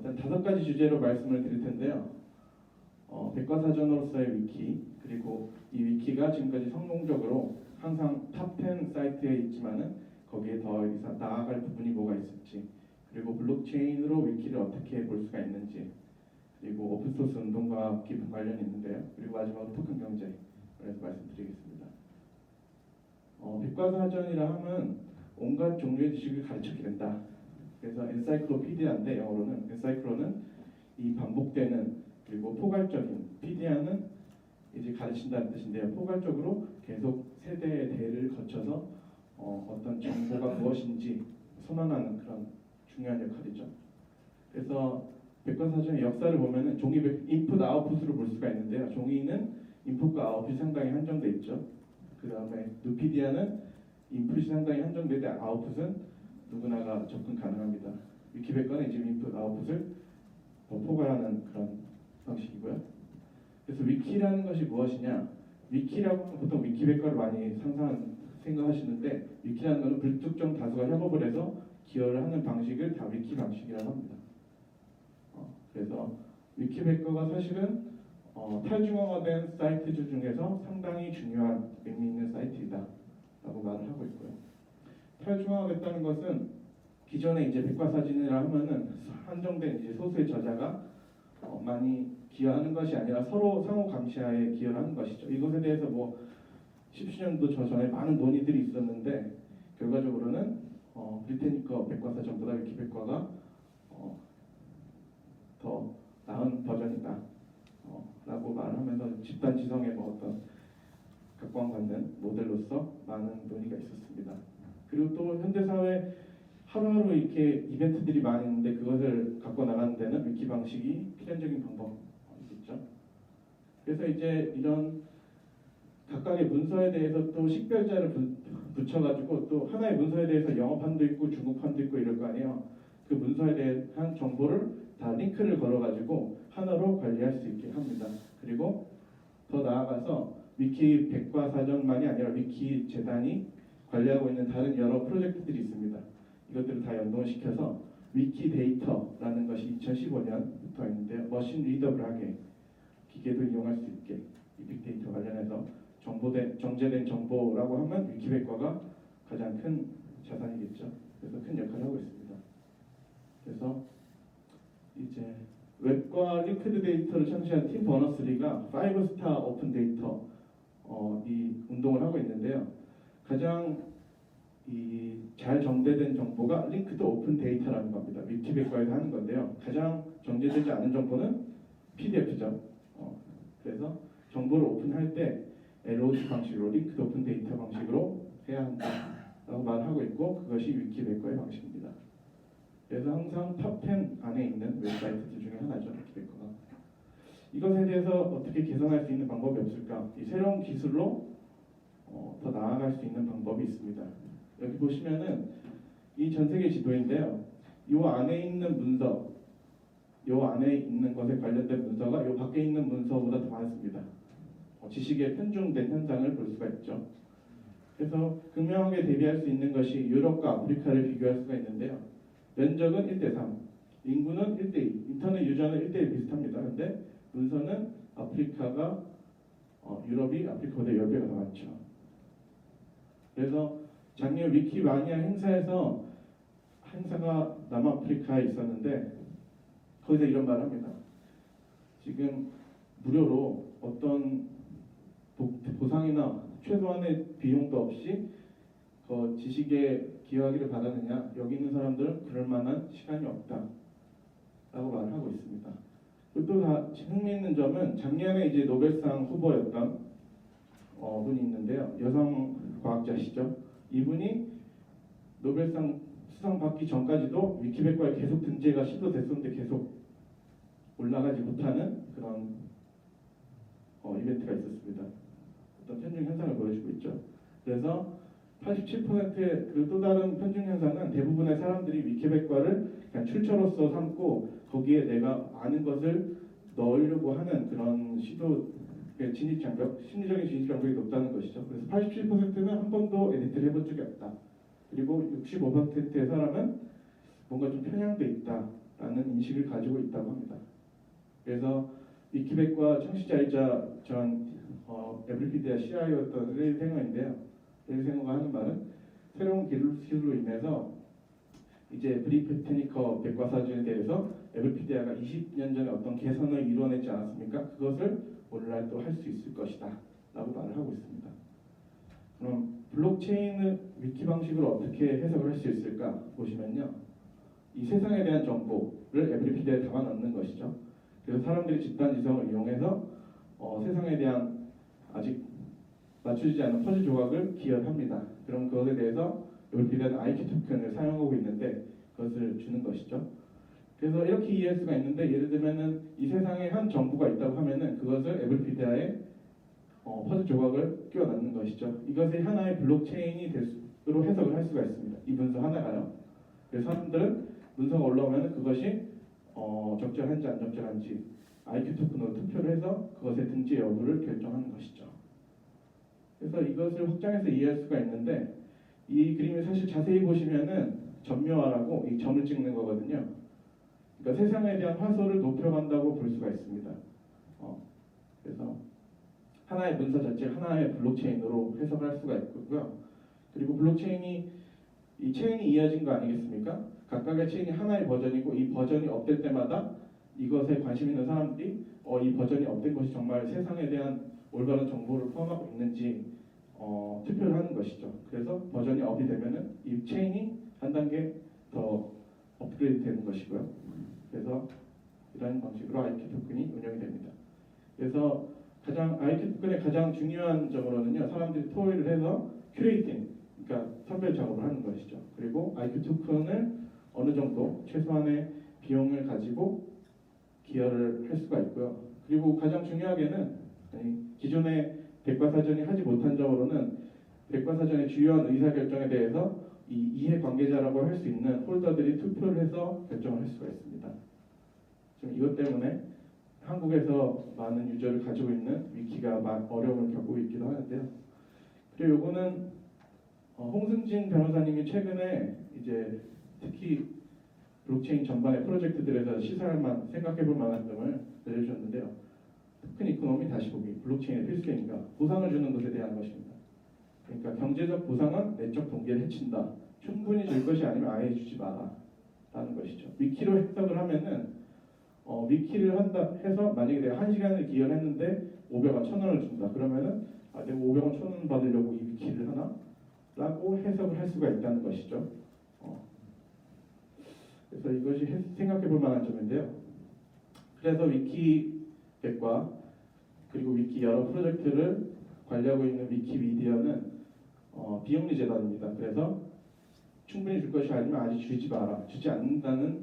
일단 5가지 주제로 말씀을 드릴 텐데요. 백과사전으로서의 위키, 그리고 이 위키가 지금까지 성공적으로 항상 탑 10 사이트에 있지만은 거기에 더 이상 나아갈 부분이 뭐가 있을지, 그리고 블록체인으로 위키를 어떻게 볼 수가 있는지, 그리고 오픈소스 운동과 깊은 관련이 있는데요. 그리고 마지막으로 토큰 경제, 그래서 말씀드리겠습니다. 백과사전이라 하면 온갖 종류의 지식을 가르쳐 기른다. 그래서 엔사이클로피디아인데, 영어로는 엔사이클로는 이 반복되는, 그리고 포괄적인, 피디아는 이제 가르친다는 뜻인데요. 포괄적으로 계속 세대의 대를 거쳐서 어떤 정보가 무엇인지 선언하는 그런 중요한 역할이죠. 그래서 백과사전의 역사를 보면은 종이 인풋 아웃풋으로 볼 수가 있는데요. 종이는 인풋과 아웃풋이 상당히 한정돼 있죠. 그 다음에 누피디아는 인풋이 상당히 한정되되 아웃풋은 누구나가 접근 가능합니다. 위키백과는 지금 인풋 아웃풋을 더 포괄하는 그런 방식이고요. 그래서 위키라는 것이 무엇이냐? 위키라고 하면 보통 위키백과를 많이 생각하시는데, 위키라는 것은 불특정 다수가 협업을 해서 기여를 하는 방식을 다 위키 방식이라고 합니다. 그래서 위키백과가 사실은 탈중앙화된 사이트들 중에서 상당히 중요한 의미 있는 사이트이다 라고 말을 하고 있고요. 탈중앙화됐다는 것은 기존에 이제 백과사전이라 하면은 한정된 이제 소수의 저자가 많이 기여하는 것이 아니라 서로 상호 감시하에 기여를 하는 것이죠. 이것에 대해서 뭐 10수년도 전에 많은 논의들이 있었는데, 결과적으로는 브리테니커 백과사전보다 위키백과가 더 나은 버전이다 라고 말하면서 집단 지성의 뭐 어떤 각광받는 모델로서 많은 논의가 있었습니다. 그리고 또 현대사회 하루하루 이렇게 이벤트들이 많이 있는데, 그것을 갖고 나가는 데는 위키 방식이 필연적인 방법이겠죠. 그래서 이제 이런 각각의 문서에 대해서 또 식별자를 붙여가지고, 또 하나의 문서에 대해서 영어판도 있고 중국판도 있고 이럴 거 아니에요. 그 문서에 대한 정보를 다 링크를 걸어가지고 하나로 관리할 수 있게 합니다. 그리고 더 나아가서 위키 백과사전만이 아니라 위키 재단이 관리하고 있는 다른 여러 프로젝트들이 있습니다. 이것들을 다 연동시켜서 위키데이터라는 것이 2015년부터 있는데요. 머신 리더블하게 기계도 이용할 수 있게, 이 빅데이터 관련해서 정제된 정보라고 하면 위키백과가 가장 큰 자산이겠죠. 그래서 큰 역할을 하고 있습니다. 그래서 이제 웹과 리퀴드 데이터를 창시한 팀 버너스리가 5스타 오픈 데이터 이 운동을 하고 있는데요. 가장 잘 정제된 정보가 링크드 오픈 데이터라는 겁니다. 위키백과에서 하는 건데요. 가장 정제되지 않은 정보는 PDF죠. 그래서 정보를 오픈할 때 LOD 방식으로, 링크드 오픈 데이터 방식으로 해야 한다라고 말하고 있고, 그것이 위키백과의 방식입니다. 그래서 항상 탑 10 안에 있는 웹사이트들 중에 하나죠, 위키백과가. 이것에 대해서 어떻게 개선할 수 있는 방법이 없을까? 이 새로운 기술로 더 나아갈 수 있는 방법이 있습니다. 여기 보시면은 이 전 세계 지도인데요. 이 안에 있는 문서, 이 안에 있는 것에 관련된 문서가 이 밖에 있는 문서보다 더 많습니다. 지식의 편중된 현상을 볼 수가 있죠. 그래서 극명하게 대비할 수 있는 것이 유럽과 아프리카를 비교할 수가 있는데요. 면적은 1:3, 인구는 1:2, 인터넷 유저는 1:1 비슷합니다. 근데 문서는 아프리카가 유럽이 아프리카보다 10배가 더 많죠. 그래서 작년 위키마니아 행사가 남아프리카에 있었는데, 거기서 이런 말을 합니다. 지금 무료로 어떤 보상이나 최소한의 비용도 없이 지식에 기여하기를 바라느냐, 여기 있는 사람들은 그럴 만한 시간이 없다 라고 말을 하고 있습니다. 그리고 또 흥미있는 점은 작년에 이제 노벨상 후보였던 분이 있는데요. 여성 과학자시죠. 이분이 노벨상 수상 받기 전까지도 위키백과에 계속 등재가 시도됐었는데 계속 올라가지 못하는 그런 이벤트가 있었습니다. 어떤 편중 현상을 보여주고 있죠. 그래서 87%의 그 또 다른 편중 현상은 대부분의 사람들이 위키백과를 그냥 출처로서 삼고 거기에 내가 아는 것을 넣으려고 하는 그런 심리적인 진입 장벽이 높다는 것이죠. 그래서 87%는 한 번도 에디트를 해본 적이 없다. 그리고 65%의 사람은 뭔가 좀 편향돼 있다 인식을 가지고 있다고 합니다. 그래서 위키백과 청취자이자 전 에브리피디아 CIO였던 레일 생어인데요. 레일 생어가 하는 말은 새로운 기술로 인해서 이제 브리테니커 백과사전에 대해서 에브리피디아가 20년 전에 어떤 개선을 이루어내지 않았습니까? 그것을 오늘날 또 할 수 있을 것이다 라고 말을 하고 있습니다. 그럼 블록체인을 위키 방식으로 어떻게 해석을 할 수 있을까 보시면요. 이 세상에 대한 정보를 에브리피디아에 담아 넣는 것이죠. 그래서 사람들이 집단 지성을 이용해서 세상에 대한 아직 맞추지 않은 퍼즐 조각을 기여합니다. 그럼 그것에 대해서 에브리피디아는 IQ 토큰을 사용하고 있는데 그것을 주는 것이죠. 그래서 이렇게 이해할 수가 있는데 예를 들면은 이 세상에 한 정보가 있다고 하면은 그것을 에브리피디아에 퍼즐 조각을 끼워 넣는 것이죠. 이것이 하나의 블록체인이 될로 해석을 할 수가 있습니다. 이 문서 하나가요. 그래서 사람들은 문서가 올라오면 그것이 적절한지 안 적절한지 IQ 토큰으로 투표를 해서 그것의 등재 여부를 결정하는 것이죠. 그래서 이것을 확장해서 이해할 수가 있는데 이 그림을 사실 자세히 보시면은 점묘화라고 이 점을 찍는 거거든요. 그러니까 세상에 대한 화소를 높여간다고 볼 수가 있습니다. 그래서 하나의 문서 자체가 하나의 블록체인으로 해석할 수가 있고요. 그리고 블록체인이 이 체인이 이어진 거 아니겠습니까? 각각의 체인이 하나의 버전이고 이 버전이 업될 때마다 이것에 관심 있는 사람들이 이 버전이 업된 것이 정말 세상에 대한 올바른 정보를 포함하고 있는지 투표를 하는 것이죠. 그래서 버전이 업이 되면은 이 체인이 한 단계 더 업그레이드 되는 것이고요. 그래서 이런 방식으로 IQ 토큰이 운영이 됩니다. 그래서 IQ 토큰의 가장 중요한 점으로는요, 사람들이 토의를 해서 큐레이팅, 그러니까 선별 작업을 하는 것이죠. 그리고 IQ 토큰을 어느 정도 최소한의 비용을 가지고 기여를 할 수가 있고요. 그리고 가장 중요하게는 기존의 백과사전이 하지 못한 점으로는 백과사전의 주요한 의사결정에 대해서 이 이해관계자라고 할 수 있는 홀더들이 투표를 해서 결정을 할 수가 있습니다. 지금 이것 때문에 한국에서 많은 유저를 가지고 있는 위키가 어려움을 겪고 있기도 하는데요. 그리고 요거는 홍승진 변호사님이 최근에 이제 특히 블록체인 전반의 프로젝트들에서 시사할만 생각해볼 만한 점을 내려주셨는데요. 토큰 이코노미 다시 보기, 블록체인의 필수인가, 보상을 주는 것에 대한 것입니다. 그러니까 경제적 보상은 내적 동기를 해친다. 충분히 줄 것이 아니면 아예 주지 마라. 라는 것이죠. 위키로 해석을 하면은 위키를 한다 해서 만약에 내가 1시간을 기여했는데 500원, 1000원을 준다. 그러면은 내가 500원, 1000원 받으려고 이 위키를 하나? 라고 해석을 할 수가 있다는 것이죠. 그래서 이것이 생각해 볼 만한 점인데요. 그래서 위키백과 그리고 위키 여러 프로젝트를 관리하고 있는 위키미디어는 비영리 재단입니다. 그래서 충분히 줄 것이 아니면 아직 주지 마라. 주지 않는다는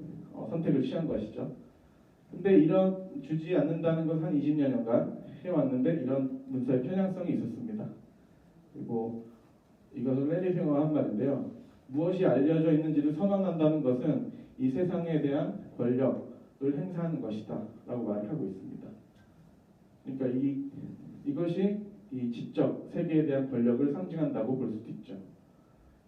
선택을 취한 것이죠. 근데 이런 주지 않는다는 것은 한 20년간 해왔는데 이런 문서의 편향성이 있었습니다. 그리고 이것은 레리 생어가 한 말인데요. 무엇이 알려져 있는지를 선언한다는 것은 이 세상에 대한 권력을 행사하는 것이다 라고 말을 하고 있습니다. 그러니까 이것이 이 지적 세계에 대한 권력을 상징한다고 볼 수도 있죠.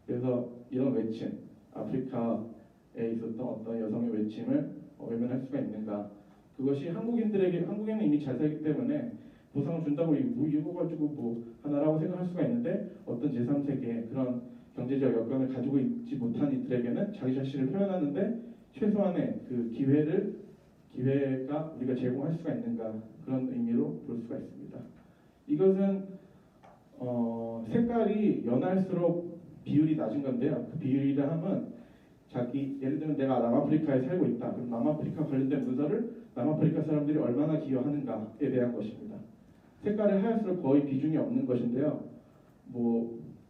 그래서 이런 외침, 아프리카에 있었던 어떤 여성의 외침을 외면할 수가 있는가? 그것이 한국에는 이미 잘 살기 때문에 보상을 준다고 이거 가지고 하나라고 생각할 수가 있는데 어떤 제3세계에 그런 경제적 여건을 가지고 있지 못한 이들에게는 자기 자신을 표현하는데 최소한의 그 기회가 우리가 제공할 수가 있는가 그런 의미로 볼 수가 있습니다. 이것은 색깔이 연할수록 비율이 낮은 건데요. 그 비율이라 하면 예를 들면 내가 남아프리카에 살고 있다. 그럼 남아프리카 관련된 문서를 남아프리카 사람들이 얼마나 기여하는가에 대한 것입니다. 색깔이 하얄수록 거의 비중이 없는 것인데요.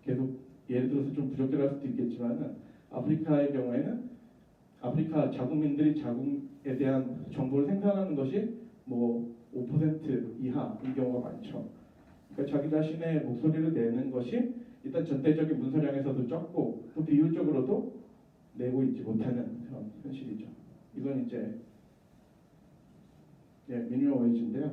계속 예를 들어서 좀 부적절할 수도 있겠지만은 아프리카의 경우에는 아프리카 자국민들이 자국에 대한 정보를 생산하는 것이 5% 이하인 경우가 많죠. 그러니까 자기 자신의 목소리를 내는 것이 일단 전체적인 문서량에서도 적고 또 비율적으로도 내고 있지 못하는 그런 현실이죠. 이건 이제 미니멈 웨이지인데요.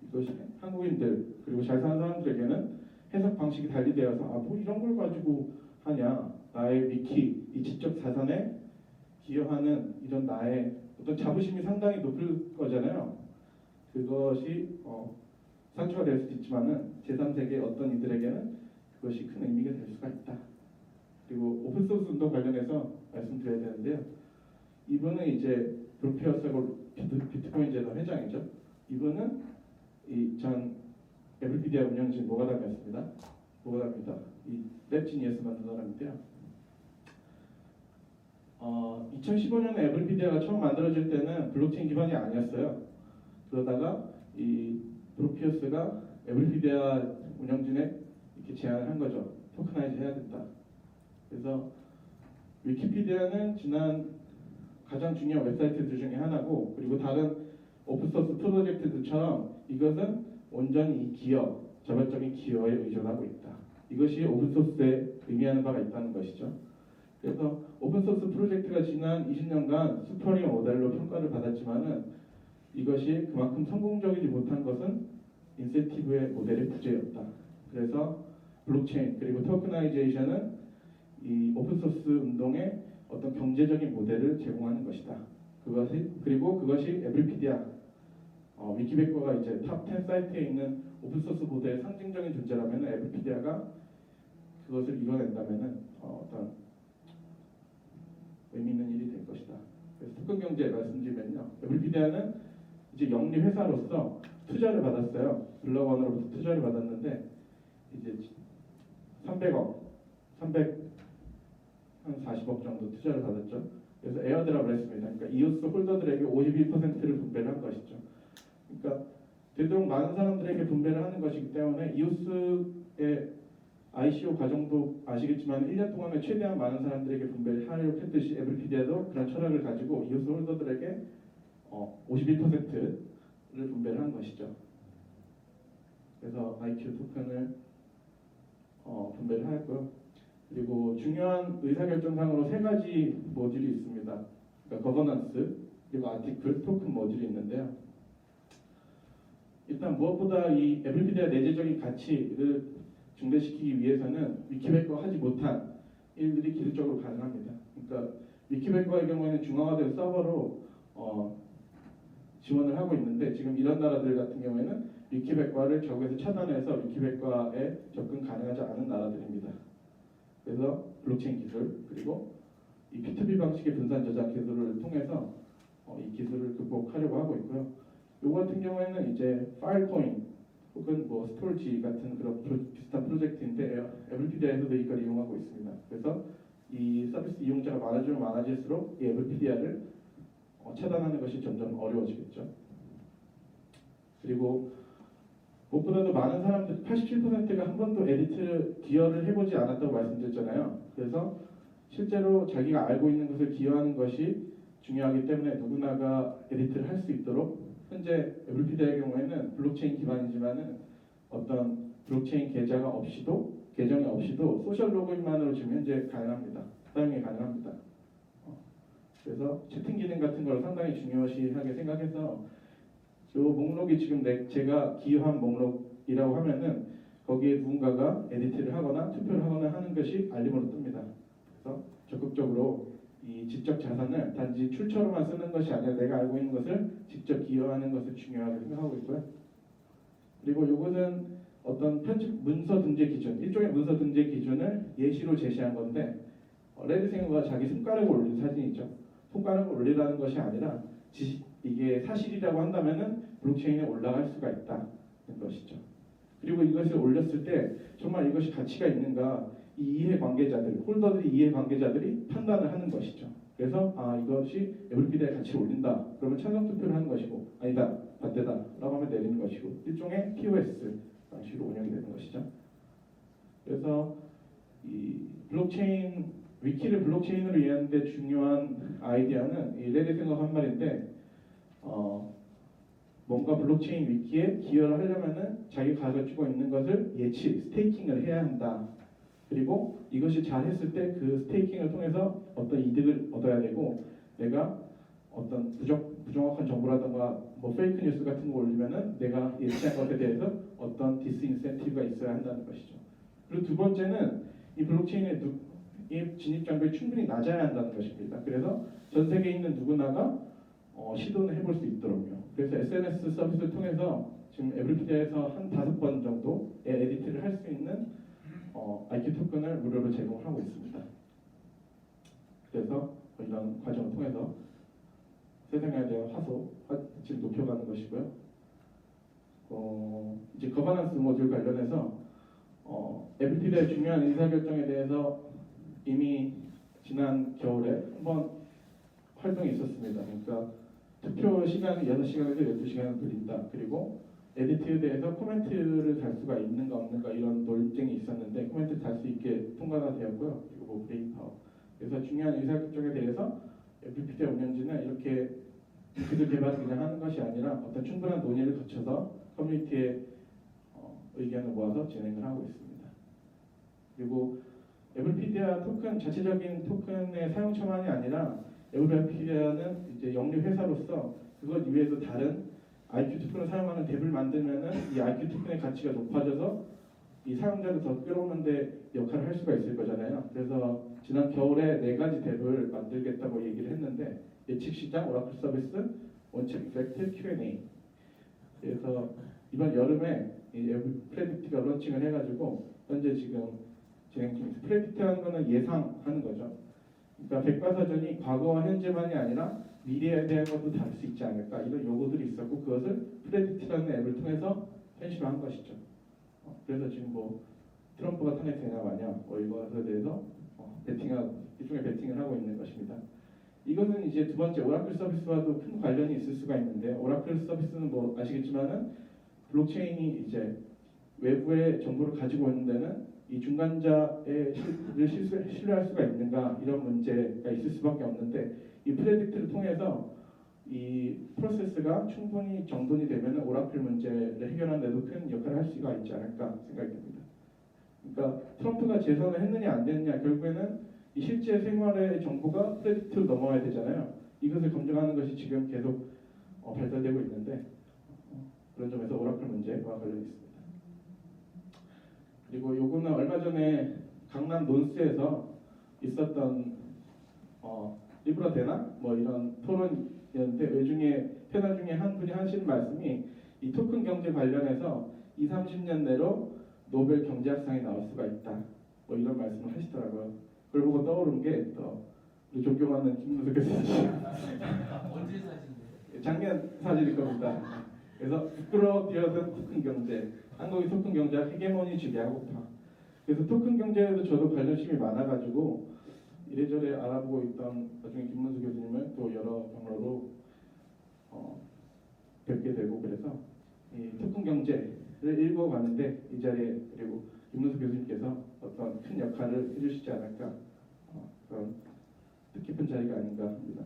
이것이 한국인들 그리고 잘 사는 사람들에게는 해석 방식이 달리되어서 이런 걸 가지고 하냐 나의 위키 이 지적 자산의 기여하는 이런 나의 어떤 자부심이 상당히 높을 거잖아요. 그것이 상처가 될 수도 있지만은 제3세계 어떤 이들에게는 그것이 큰 의미가 될 수가 있다. 그리고 오픈소스 운동 관련해서 말씀드려야 되는데요. 이분은 이제 브루피어스하고 비트코인 재단 회장이죠. 이분은 이 전 에브리피디아 운영진 모가담이었습니다. 모가담입니다. 이 랩지니어스 만든 사람인데요. 2015년에 에브리피디아가 처음 만들어질 때는 블록체인 기반이 아니었어요. 그러다가 이 브루피어스가 에브리피디아 운영진에 이렇게 제안을 한 거죠. 토크나이즈 해야 된다. 그래서 위키피디아는 지난 가장 중요한 웹사이트들 중에 하나고, 그리고 다른 오픈소스 프로젝트들처럼 이것은 온전히 이 기여, 자발적인 기여에 의존하고 있다. 이것이 오픈소스에 의미하는 바가 있다는 것이죠. 그래서 오픈소스 프로젝트가 지난 20년간 슈퍼리어 모델로 평가를 받았지만은 이것이 그만큼 성공적이지 못한 것은 인센티브의 모델의 부재였다. 그래서 블록체인 그리고 토크나이제이션은 이 오픈소스 운동의 어떤 경제적인 모델을 제공하는 것이다. 그것이 에브리피디아 위키백과가 이제 탑 10 사이트에 있는 오픈소스 모델의 상징적인 존재라면 에브리피디아가 그것을 이뤄낸다면은 어떤 의미 있는 일이 될 것이다. 그래서 토큰 경제 말씀드리면요, 에브리피디아는 이제 영리 회사로서 투자를 받았어요. 블럭원으로부터 투자를 받았는데 이제 300억, 340억 정도 투자를 받았죠. 그래서 에어드랍을 했습니다. 그러니까 이오스 홀더들에게 51%를 분배를 한 것이죠. 그러니까 되도록 많은 사람들에게 분배를 하는 것이기 때문에 이오스의 ICO 과정도 아시겠지만 1년 동안에 최대한 많은 사람들에게 분배를 하려고 했듯이 에브리피디아도 그런 철학을 가지고 이오스 홀더들에게 51%를 분배를 한 것이죠. 그래서 IQ 토큰을 분배를 하였고요. 그리고 중요한 의사결정상으로 세 가지 모듈이 있습니다. 그러니까 거버넌스, 그리고 아티클, 토큰 모듈이 있는데요. 일단 무엇보다 이 에브리피디아 내재적인 가치를 증대시키기 위해서는 위키백과 하지 못한 일들이 기술적으로 가능합니다. 그러니까 위키백과의 경우에는 중앙화된 서버로 지원을 하고 있는데, 지금 이런 나라들 같은 경우에는 위키백과를 적에서 차단해서 위키백과에 접근 가능하지 않은 나라들입니다. 그래서 블록체인 기술, 그리고 이 P2B 방식의 분산 저장 기술을 통해서 이 기술을 극복하려고 하고 있고요. 요거 같은 경우에는 이제 파일코인 혹은 뭐 스토리지 같은 그런 비슷한 프로젝트인데 에브리피디아에서도 이걸 이용하고 있습니다. 그래서 이 서비스 이용자가 많아지면 많아질수록 이 에브리피디아를 차단하는 것이 점점 어려워지겠죠. 그리고 무엇보다도 많은 사람들, 87%가 한 번도 에디트를 기여를 해보지 않았다고 말씀드렸잖아요. 그래서 실제로 자기가 알고 있는 것을 기여하는 것이 중요하기 때문에 누구나가 에디트를 할 수 있도록, 현재 에브리피디아의 경우에는 블록체인 기반이지만은 어떤 블록체인 계정이 없이도 소셜 로그인만으로 지금 현재 가능합니다. 사용이 가능합니다. 그래서 채팅 기능 같은 걸 상당히 중요시하게 생각해서 이 목록이 지금 제가 기여한 목록이라고 하면은 거기에 누군가가 에디트를 하거나 투표를 하거나 하는 것이 알림으로 뜹니다. 그래서 적극적으로 이 지적 자산을 단지 출처로만 쓰는 것이 아니라 내가 알고 있는 것을 직접 기여하는 것을 중요하게 생각하고 있고요. 그리고 이것은 어떤 편집 문서 등재 기준, 일종의 문서 등재 기준을 예시로 제시한 건데, 레드생어가 자기 손가락을 올린 사진이죠. 손가락을 올리라는 것이 아니라 이게 사실이라고 한다면은 블록체인에 올라갈 수가 있다는 것이죠. 그리고 이것을 올렸을 때 정말 이것이 가치가 있는가, 이 이해관계자들, 홀더들이 이해관계자들이 판단을 하는 것이죠. 그래서 이것이 에브리피디아에 가치를 올린다. 그러면 찬성 투표를 하는 것이고, 아니다, 반대다 라고 하면 내리는 것이고, 일종의 POS 방식으로 운영이 되는 것이죠. 그래서 이 블록체인, 위키를 블록체인으로 이해하는데 중요한 아이디어는 이 레드 생각 한 말인데, 뭔가 블록체인 위키에 기여를 하려면은 자기가 가지고 있는 것을 스테이킹을 해야 한다. 그리고 이것이 잘 했을 때 그 스테이킹을 통해서 어떤 이득을 얻어야 되고, 내가 어떤 부정확한 정보라든가 뭐 페이크 뉴스 같은 거 올리면은 내가 예치한 것에 대해서 어떤 디스인센티브가 있어야 한다는 것이죠. 그리고 두 번째는 이 블록체인의 진입 장벽이 충분히 낮아야 한다는 것입니다. 그래서 전 세계에 있는 누구나가 시도는 해볼 수 있도록요. 그래서 SNS 서비스를 통해서 지금 에브리피디아에서 한 5번 정도의 에디트를 할 수 있는 IQ 토큰을 무료로 제공하고 있습니다. 그래서 이런 과정을 통해서 세상에 대한 화질을 높여가는 것이고요. 이제 거버넌스 모듈 관련해서 에브리피디아의 중요한 의사결정에 대해서 이미 지난 겨울에 한번 활동이 있었습니다. 그러니까 투표 시간을 6시간에서 12시간을 늘린다. 그리고 에디트에 대해서 코멘트를 달 수가 있는가 없는가 이런 논쟁이 있었는데 코멘트 달 수 있게 통과가 되었고요. 그리고 뭐 브레인 파워. 그래서 중요한 의사결정에 대해서 에브리피디아 운영진은 이렇게 그들 개발을 그냥 하는 것이 아니라 어떤 충분한 논의를 거쳐서 커뮤니티의 의견을 모아서 진행을 하고 있습니다. 그리고 에브리피디아 토큰 자체적인 토큰의 사용처만이 아니라 에브리피디아는 이제 영리 회사로서 그것 이외에도 다른 IQ 토큰을 사용하는 덱을 만들면은 이 IQ 토큰의 가치가 높아져서 이 사용자를 더 끌어오는데 역할을 할 수가 있을 거잖아요. 그래서 지난 겨울에 4가지 덱을 만들겠다고 얘기를 했는데 예측 시장, 오라클 서비스, 원칙 이펙트, Q&A. 그래서 이번 여름에 이 프레딕트가 런칭을 해가지고 현재 지금 진행 중입니다. 프레딕트라는 거는 예상하는 거죠. 그러니까 백과사전이 과거와 현재만이 아니라 미래에 대한 것도 다룰 수 있지 않을까 이런 요구들이 있었고 그것을 프레딕트라는 앱을 통해서 현실화한 것이죠. 그래서 지금 뭐 트럼프가 탄핵되냐 마냐 이것에 대해서 일종의 배팅을 하고 있는 것입니다. 이것은 이제 두 번째 오라클 서비스와도 큰 관련이 있을 수가 있는데 오라클 서비스는 뭐 아시겠지만은 블록체인이 이제 외부의 정보를 가지고 오는 데는 이 중간자의 신뢰할 수가 있는가 이런 문제가 있을 수밖에 없는데 이 프레딕트를 통해서 이 프로세스가 충분히 정돈이 되면 오라클 문제를 해결하는 데도 큰 역할을 할 수가 있지 않을까 생각이 듭니다. 그러니까 트럼프가 재선을 했느냐 안 됐느냐 결국에는 이 실제 생활의 정보가 프레딕트로 넘어와야 되잖아요. 이것을 검증하는 것이 지금 계속 발달되고 있는데 그런 점에서 오라클 문제와 관련이 있습니다. 그리고 요거는 얼마 전에 강남 논스에서 있었던 리브라 되나? 뭐 이런 토론이었는데 외중에 패널 중에 한 분이 하시는 말씀이 이 토큰 경제 관련해서 20-30년 내로 노벨 경제학상이 나올 수가 있다. 뭐 이런 말씀을 하시더라고요. 그걸 보고 떠오른 게 우리 존경하는 김문석 교수님. 언제 사진이에요? 작년 사진일 겁니다. 그래서 부끄러워 뛰어든 토큰 경제, 한국의 토큰 경제가 헤게모니 지배하고파. 그래서 토큰 경제에도 저도 관련심이 많아가지고 이래저래 알아보고 있던 나중에 김문수 교수님을 또 여러 경로로 뵙게 되고 그래서 이 토큰 경제를 읽어가는데 이 자리에 그리고 김문수 교수님께서 어떤 큰 역할을 해주시지 않을까 그런 뜻깊은 자리가 아닌가 합니다.